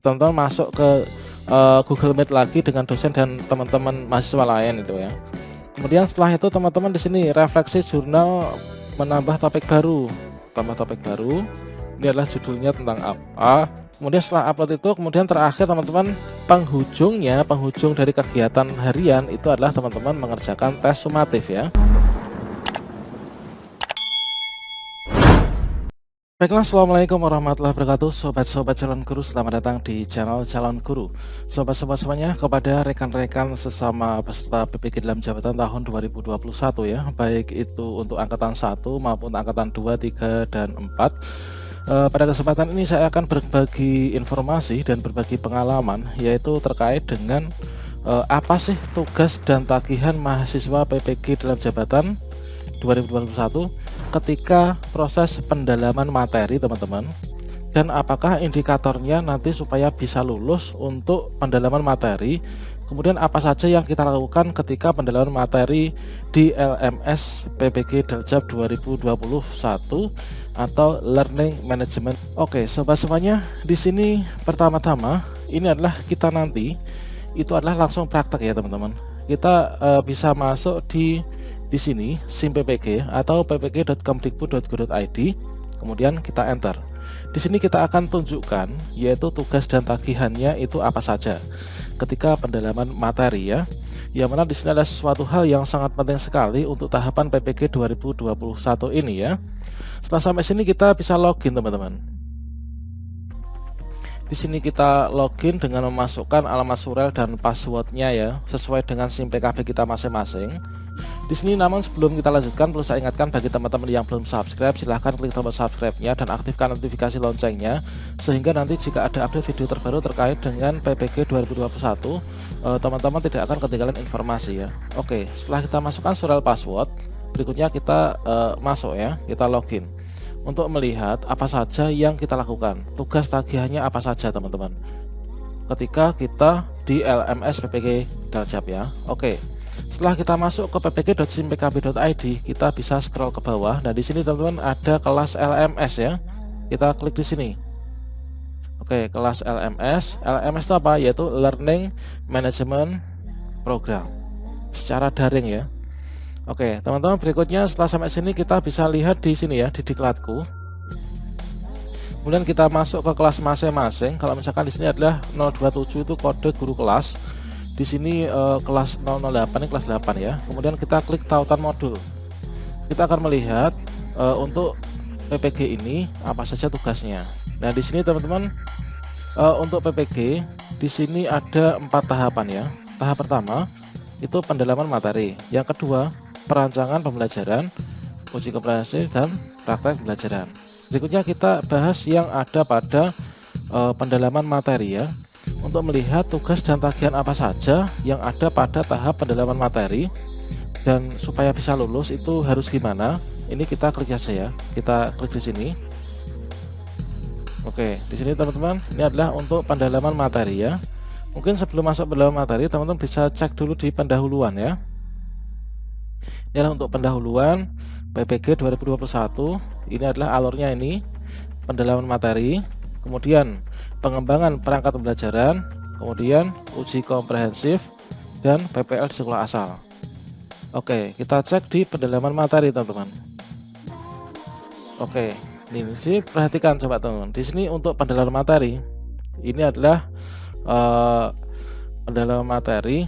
teman-teman masuk ke Google Meet lagi dengan dosen dan teman-teman mahasiswa lain itu ya. Kemudian setelah itu teman-teman di sini refleksi jurnal menambah topik baru, tambah topik baru. Ini adalah judulnya tentang apa. Kemudian setelah upload itu, kemudian terakhir teman-teman penghujung dari kegiatan harian itu adalah teman-teman mengerjakan tes sumatif ya. Baiklah, assalamualaikum warahmatullahi wabarakatuh, sobat-sobat calon guru, selamat datang di channel calon guru. Sobat-sobat semuanya, kepada rekan-rekan sesama peserta PPG dalam jabatan tahun 2021 ya, baik itu untuk angkatan 1 maupun angkatan 2, 3, dan 4. Pada kesempatan ini saya akan berbagi informasi dan berbagi pengalaman, yaitu terkait dengan apa sih tugas dan tagihan mahasiswa PPG dalam jabatan 2021 ketika proses pendalaman materi teman-teman, dan apakah indikatornya nanti supaya bisa lulus untuk pendalaman materi. Kemudian apa saja yang kita lakukan ketika pendalaman materi di LMS PPG Daljab 2021 atau Learning Management. Oke, sobat semuanya, di sini pertama-tama ini adalah kita nanti itu adalah langsung praktek ya teman-teman. Kita bisa masuk di sini SIM PPG atau ppg.kemdikbud.go.id, kemudian kita enter. Di sini kita akan tunjukkan yaitu tugas dan tagihannya itu apa saja ketika pendalaman materi ya. Yang mana di sini adalah sesuatu hal yang sangat penting sekali untuk tahapan PPG 2021 ini ya. Setelah sampai sini kita bisa login teman-teman. Di sini kita login dengan memasukkan alamat surel dan passwordnya ya, sesuai dengan SIM PKB kita masing-masing. Di sini namun sebelum kita lanjutkan, perlu saya ingatkan bagi teman-teman yang belum subscribe, silahkan klik tombol subscribe-nya dan aktifkan notifikasi loncengnya, sehingga nanti jika ada update video terbaru terkait dengan PPG 2021, teman-teman tidak akan ketinggalan informasi ya. Oke, setelah kita masukkan surel password, berikutnya kita masuk ya, kita login untuk melihat apa saja yang kita lakukan, tugas tagihannya apa saja teman-teman ketika kita di LMS PPG Daljab ya. Oke, setelah kita masuk ke ppg.simpkb.id, kita bisa scroll ke bawah. Nah, di sini teman-teman ada kelas LMS ya. Kita klik di sini. Oke, kelas LMS. LMS itu apa? Yaitu Learning Management Program secara daring ya. Oke, teman-teman, berikutnya setelah sampai sini kita bisa lihat di sini ya, di diklatku. Kemudian kita masuk ke kelas masing-masing. Kalau misalkan di sini adalah 027 itu kode guru kelas. Di sini kelas 008 ini kelas 8 ya. Kemudian kita klik tautan modul. Kita akan melihat untuk PPG ini apa saja tugasnya. Nah, di sini teman-teman, untuk PPG di sini ada 4 tahapan ya. Tahap pertama itu pendalaman materi. Yang kedua, perancangan pembelajaran, uji komprehensi dan praktek pembelajaran. Berikutnya kita bahas yang ada pada pendalaman materi ya, untuk melihat tugas dan tagihan apa saja yang ada pada tahap pendalaman materi, dan supaya bisa lulus itu harus gimana. Ini kita klik aja ya, kita klik di sini. Oke, di sini teman-teman, ini adalah untuk pendalaman materi ya. Mungkin sebelum masuk pendalaman materi, teman-teman bisa cek dulu di pendahuluan ya. Ini adalah untuk pendahuluan PPG 2021. Ini adalah alurnya, ini pendalaman materi, kemudian pengembangan perangkat pembelajaran, kemudian uji komprehensif, dan PPL di sekolah asal. Oke, kita cek di pendalaman materi teman-teman. Oke, ini sih perhatikan coba teman-teman. Di sini untuk pendalaman materi, ini adalah pendalaman materi.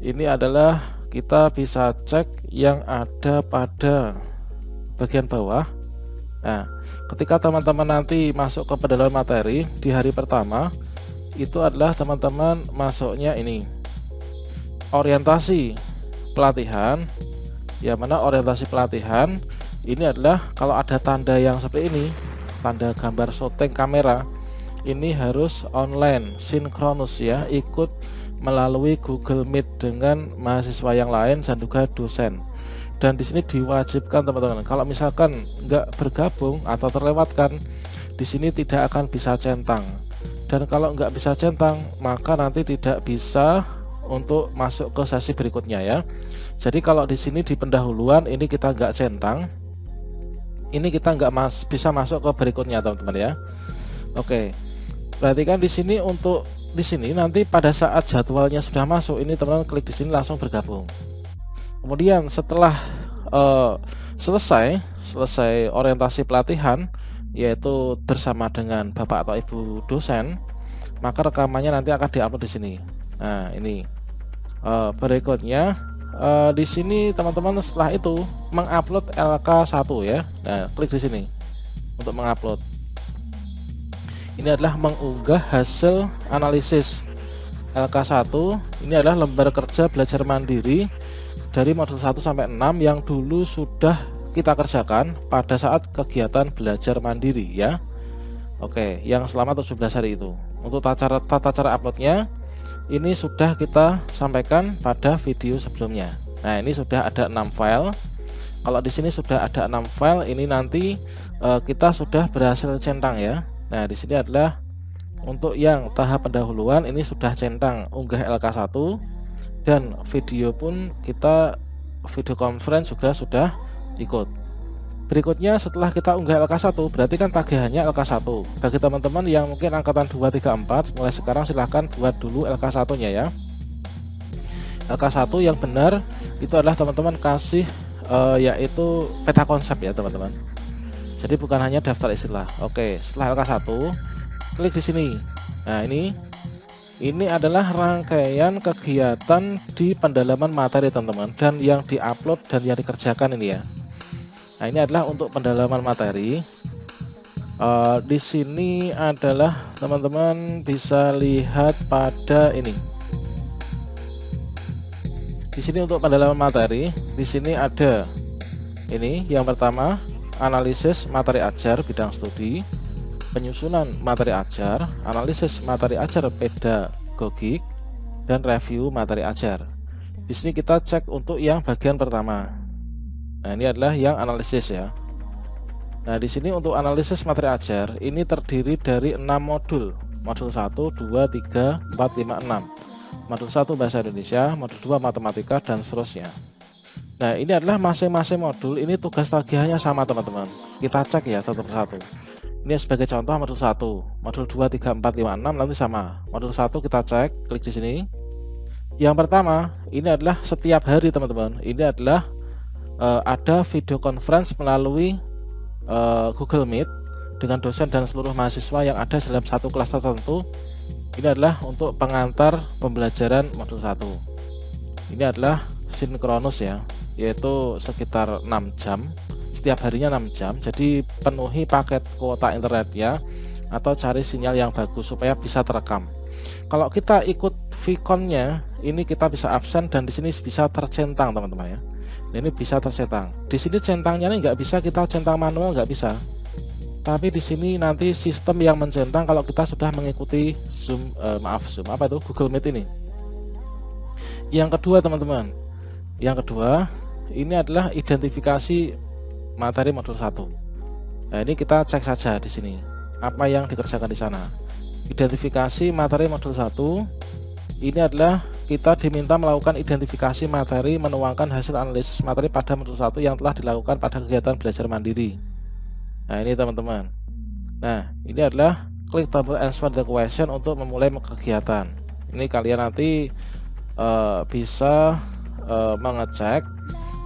Ini adalah kita bisa cek yang ada pada bagian bawah. Nah, ketika teman-teman nanti masuk ke pendalaman materi di hari pertama, itu adalah teman-teman masuknya ini orientasi pelatihan. Yang mana orientasi pelatihan ini adalah kalau ada tanda yang seperti ini, tanda gambar syuting kamera, ini harus online sinkronus ya, ikut melalui Google Meet dengan mahasiswa yang lain dan juga dosen. Dan di sini diwajibkan teman-teman, kalau misalkan nggak bergabung atau terlewatkan, di sini tidak akan bisa centang. Dan kalau nggak bisa centang, maka nanti tidak bisa untuk masuk ke sesi berikutnya ya. Jadi kalau di sini di pendahuluan ini kita nggak centang, ini kita nggak bisa masuk ke berikutnya teman-teman ya. Oke, Perhatikan di sini, untuk di sini nanti pada saat jadwalnya sudah masuk, ini teman-teman klik di sini langsung bergabung. Kemudian setelah selesai orientasi pelatihan, yaitu bersama dengan Bapak atau Ibu dosen, maka rekamannya nanti akan diupload di sini. Nah, ini berikutnya di sini teman-teman setelah itu mengupload LK1 ya. Nah, klik di sini untuk mengupload. Ini adalah mengunggah hasil analisis LK1. Ini adalah lembar kerja belajar mandiri dari modul 1 sampai 6 yang dulu sudah kita kerjakan pada saat kegiatan belajar mandiri ya. Oke, yang selama 17 hari itu. Untuk tata cara uploadnya ini sudah kita sampaikan pada video sebelumnya. Nah, ini sudah ada 6 file. Kalau di sini sudah ada 6 file, ini nanti kita sudah berhasil centang ya. Nah, di sini adalah untuk yang tahap pendahuluan, ini sudah centang unggah LK1, dan video pun kita video conference juga sudah ikut. Berikutnya setelah kita unggah LK1, berarti kan tagihannya LK1. Bagi teman-teman yang mungkin angkatan 2, 3, 4, mulai sekarang silahkan buat dulu LK1 nya ya. LK1 yang benar itu adalah teman-teman kasih yaitu peta konsep ya teman-teman. Jadi bukan hanya daftar istilah. Oke, setelah LK1 klik di sini. Nah, ini adalah rangkaian kegiatan di pendalaman materi teman-teman, dan yang diupload dan yang dikerjakan ini ya. Nah, ini adalah untuk pendalaman materi. Di sini adalah teman-teman bisa lihat pada ini. Di sini untuk pendalaman materi, di sini ada ini yang pertama, analisis materi ajar bidang studi, penyusunan materi ajar, analisis materi ajar pedagogik, dan review materi ajar. Di sini kita cek untuk yang bagian pertama. Nah, ini adalah yang analisis ya. Nah, di sini untuk analisis materi ajar ini terdiri dari 6 modul. Modul 1, 2, 3, 4, 5, 6. Modul 1 bahasa Indonesia, modul 2 matematika, dan seterusnya. Nah, ini adalah masing-masing modul, ini tugas tagihannya sama teman-teman. Kita cek ya satu persatu. Ini sebagai contoh modul 1, modul 2, 3, 4, 5, 6 nanti sama. Modul 1 kita cek, klik di sini. Yang pertama, ini adalah setiap hari teman-teman. Ini adalah ada video conference melalui Google Meet dengan dosen dan seluruh mahasiswa yang ada dalam satu kelas tertentu. Ini adalah untuk pengantar pembelajaran modul 1. Ini adalah sinkronus ya, yaitu sekitar 6 jam. Setiap harinya 6 jam. Jadi penuhi paket kuota internet ya, atau cari sinyal yang bagus supaya bisa terekam. Kalau kita ikut Vcon-nya, ini kita bisa absen dan di sini bisa tercentang teman-teman ya. Ini bisa tercentang. Di sini centangnya ini nggak bisa kita centang manual, nggak bisa. Tapi di sini nanti sistem yang mencentang kalau kita sudah mengikuti Zoom, Google Meet ini. Yang kedua teman-teman, yang kedua ini adalah identifikasi materi modul 1. Nah, ini kita cek saja di sini apa yang dikerjakan di sana. Identifikasi materi modul 1 ini adalah kita diminta melakukan identifikasi materi, menuangkan hasil analisis materi pada modul 1 yang telah dilakukan pada kegiatan belajar mandiri. Nah, ini teman-teman. Nah, ini adalah klik tombol answer the question untuk memulai kegiatan. Ini kalian nanti bisa mengecek,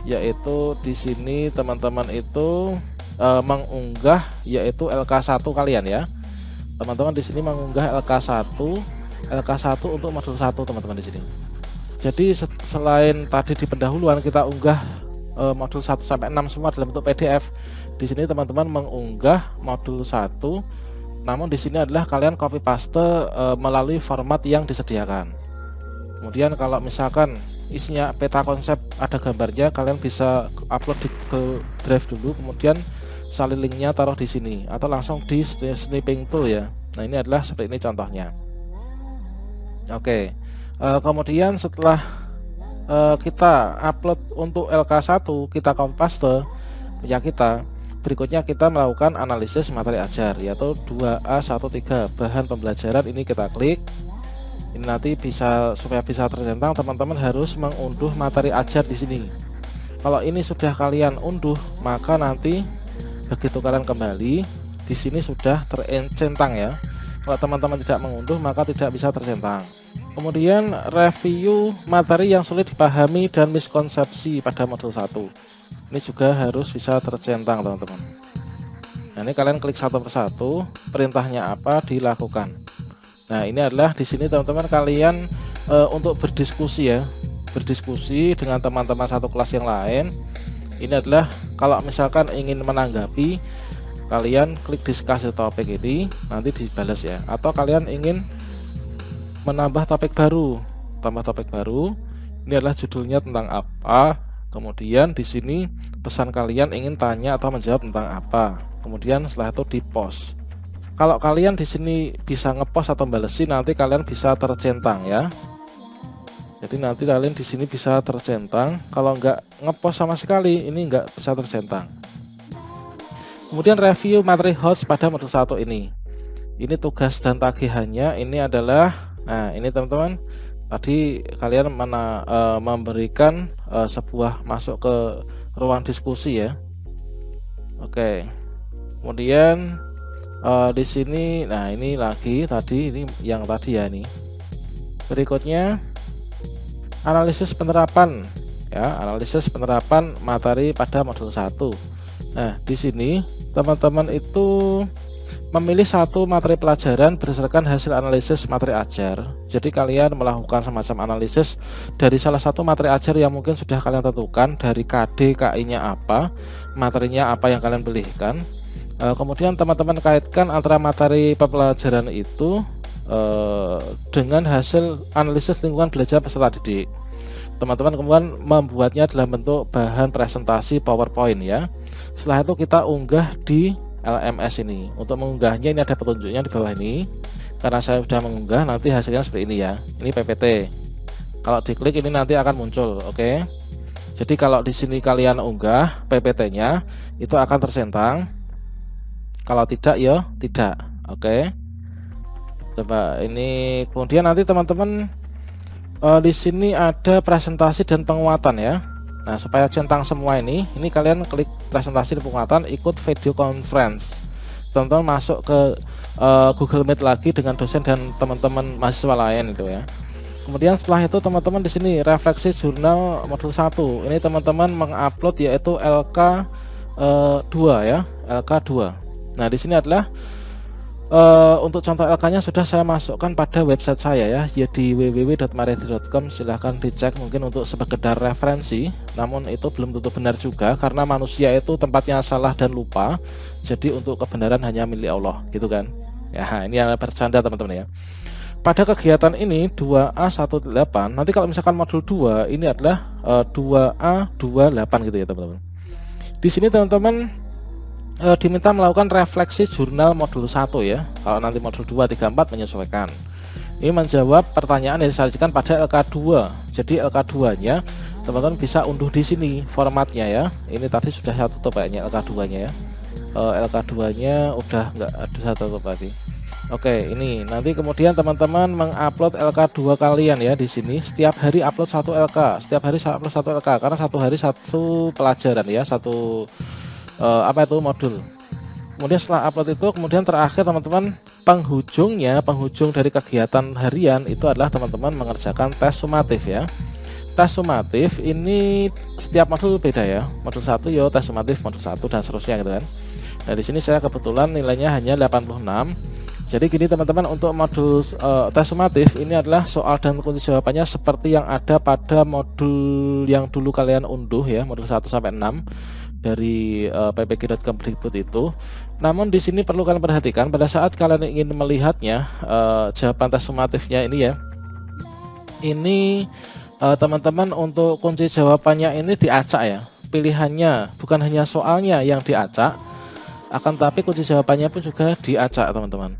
yaitu di sini teman-teman itu mengunggah yaitu LK1 kalian ya. Teman-teman di sini mengunggah LK1 untuk modul 1 teman-teman di sini. Jadi selain tadi di pendahuluan kita unggah modul 1 sampai 6 semua dalam bentuk PDF. Di sini teman-teman mengunggah modul 1, namun di sini adalah kalian copy paste melalui format yang disediakan. Kemudian kalau misalkan isinya peta konsep ada gambarnya, kalian bisa upload ke drive dulu, kemudian salin linknya taruh di sini atau langsung di snipping tool ya. Nah, ini adalah seperti ini contohnya. Oke, kemudian setelah kita upload untuk LK1, kita copy paste punya kita. Berikutnya kita melakukan analisis materi ajar, yaitu 2A13 bahan pembelajaran. Ini kita klik. Ini nanti bisa, supaya bisa tercentang, teman-teman harus mengunduh materi ajar di sini. Kalau ini sudah kalian unduh, maka nanti begitu kalian kembali di sini sudah tercentang ya. Kalau teman-teman tidak mengunduh maka tidak bisa tercentang. Kemudian review materi yang sulit dipahami dan miskonsepsi pada modul 1. Ini juga harus bisa tercentang teman-teman. Nah, ini kalian klik satu persatu, perintahnya apa dilakukan. Nah, ini adalah di sini teman-teman kalian untuk berdiskusi ya, berdiskusi dengan teman-teman satu kelas yang lain. Ini adalah kalau misalkan ingin menanggapi, kalian klik discuss topik ini, nanti dibalas ya. Atau kalian ingin menambah topik baru, tambah topik baru. Ini adalah judulnya tentang apa. Kemudian di sini pesan kalian ingin tanya atau menjawab tentang apa. Kemudian setelah itu di post. Kalau kalian di sini bisa ngepost atau balesin, nanti kalian bisa tercentang ya. Jadi nanti kalian di sini bisa tercentang. Kalau nggak ngepost sama sekali, ini nggak bisa tercentang. Kemudian review materi host pada modul 1 ini. Ini tugas dan tagihannya. Ini adalah, nah ini teman-teman, tadi kalian memberikan sebuah masuk ke ruang diskusi ya. Oke. Kemudian di sini, nah ini lagi tadi, ini yang tadi ya. Ini berikutnya analisis penerapan ya, analisis penerapan materi pada modul 1. Nah, di sini teman-teman itu memilih satu materi pelajaran berdasarkan hasil analisis materi ajar. Jadi kalian melakukan semacam analisis dari salah satu materi ajar yang mungkin sudah kalian tentukan, dari KD, KI-nya apa, materinya apa yang kalian pilihkan. Kemudian teman-teman kaitkan antara materi pembelajaran itu dengan hasil analisis lingkungan belajar peserta didik. Teman-teman kemudian membuatnya dalam bentuk bahan presentasi PowerPoint ya. Setelah itu kita unggah di LMS ini. Untuk mengunggahnya ini ada petunjuknya di bawah ini. Karena saya sudah mengunggah, nanti hasilnya seperti ini ya. Ini PPT. Kalau diklik ini nanti akan muncul, oke. Jadi kalau di sini kalian unggah PPT-nya, itu akan tercentang. Kalau tidak ya tidak, oke. Coba ini, kemudian nanti teman-teman di sini ada presentasi dan penguatan ya. Nah, supaya centang semua ini kalian klik presentasi dan penguatan, ikut video conference. Teman-teman masuk ke Google Meet lagi dengan dosen dan teman-teman mahasiswa lain itu ya. Kemudian setelah itu teman-teman di sini refleksi jurnal modul 1. Ini teman-teman mengupload yaitu LK 2 ya, LK 2. Nah, di sini adalah untuk contoh LK-nya sudah saya masukkan pada website saya ya, di www.maredi.com. silahkan dicek mungkin untuk sekedar referensi, namun itu belum tentu benar juga karena manusia itu tempatnya salah dan lupa. Jadi untuk kebenaran hanya milik Allah gitu kan ya. Ini yang bercanda teman-teman ya. Pada kegiatan ini 2A18, nanti kalau misalkan modul 2 ini adalah 2A28 gitu ya teman-teman. Di sini teman-teman diminta melakukan refleksi jurnal modul 1 ya. Kalau nanti modul 2, 3, 4 menyesuaikan. Ini menjawab pertanyaan yang disajikan pada LK2. Jadi LK2 nya teman-teman bisa unduh di sini formatnya ya. Ini tadi sudah saya tutup kayaknya LK2 nya ya. LK2 nya udah nggak ada, saya tutup tadi. Oke, ini nanti kemudian teman-teman mengupload LK2 kalian ya di sini. Setiap hari upload 1 LK, setiap hari upload 1 LK karena satu hari satu pelajaran ya, satu modul. Kemudian setelah upload itu, kemudian terakhir teman-teman penghujung dari kegiatan harian itu adalah teman-teman mengerjakan tes sumatif ya. Tes sumatif ini setiap modul beda ya. Modul 1 ya tes sumatif modul 1 dan seterusnya gitu kan. Nah, di sini saya kebetulan nilainya hanya 86. Jadi gini teman-teman, untuk modul tes sumatif ini adalah soal dan kunci jawabannya seperti yang ada pada modul yang dulu kalian unduh ya, modul 1 sampai 6 dari ppg.kemdikbud itu. Namun di sini perlu kalian perhatikan pada saat kalian ingin melihatnya jawaban tes sumatifnya ini ya. Ini teman-teman untuk kunci jawabannya ini diacak ya. Pilihannya bukan hanya soalnya yang diacak, akan tapi kunci jawabannya pun juga diacak teman-teman.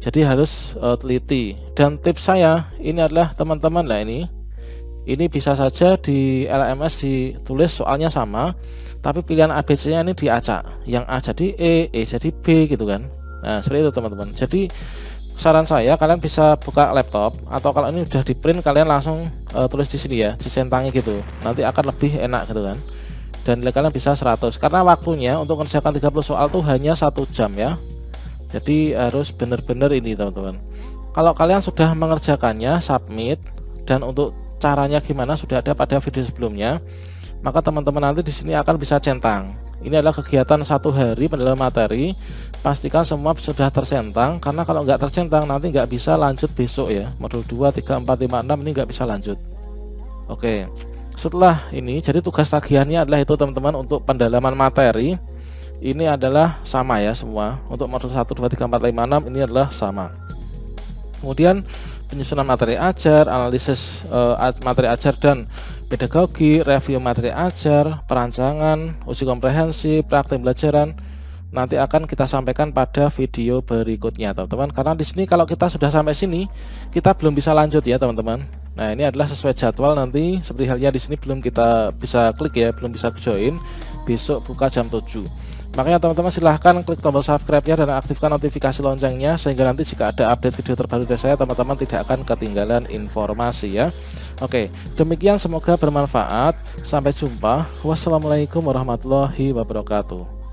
Jadi harus teliti. Dan tips saya ini adalah teman-teman lah, ini bisa saja di LMS ditulis soalnya sama, tapi pilihan ABC-nya ini diacak. Yang A jadi E jadi B gitu kan. Nah, seperti itu teman-teman. Jadi saran saya kalian bisa buka laptop, atau kalau ini udah di print kalian langsung tulis di sini ya, disentangi gitu. Nanti akan lebih enak gitu kan. Dan nilai kalian bisa 100 karena waktunya untuk mengerjakan 30 soal tuh hanya 1 jam ya. Jadi harus benar-benar ini teman-teman. Kalau kalian sudah mengerjakannya, submit, dan untuk caranya gimana sudah ada pada video sebelumnya, maka teman-teman nanti di sini akan bisa centang. Ini adalah kegiatan 1 hari pendalaman materi. Pastikan semua sudah tercentang, karena kalau nggak tercentang nanti nggak bisa lanjut besok ya. Modul 2, 3, 4, 5, 6 ini nggak bisa lanjut. Oke, setelah ini jadi tugas tagihannya adalah itu teman-teman. Untuk pendalaman materi ini adalah sama ya semua. Untuk modul 1, 2, 3, 4, 5, 6 ini adalah sama. Kemudian penyusunan materi ajar, analisis materi ajar dan pedagogi, review materi ajar, perancangan, uji komprehensif, praktik pembelajaran nanti akan kita sampaikan pada video berikutnya teman-teman. Karena di sini kalau kita sudah sampai sini kita belum bisa lanjut ya teman-teman. Nah, ini adalah sesuai jadwal, nanti seperti halnya di sini belum kita bisa klik ya, belum bisa join. Besok buka jam 7. Makanya teman-teman silahkan klik tombol subscribe-nya dan aktifkan notifikasi loncengnya, sehingga nanti jika ada update video terbaru dari saya, teman-teman tidak akan ketinggalan informasi ya. Oke, demikian, semoga bermanfaat. Sampai jumpa. Wassalamualaikum warahmatullahi wabarakatuh.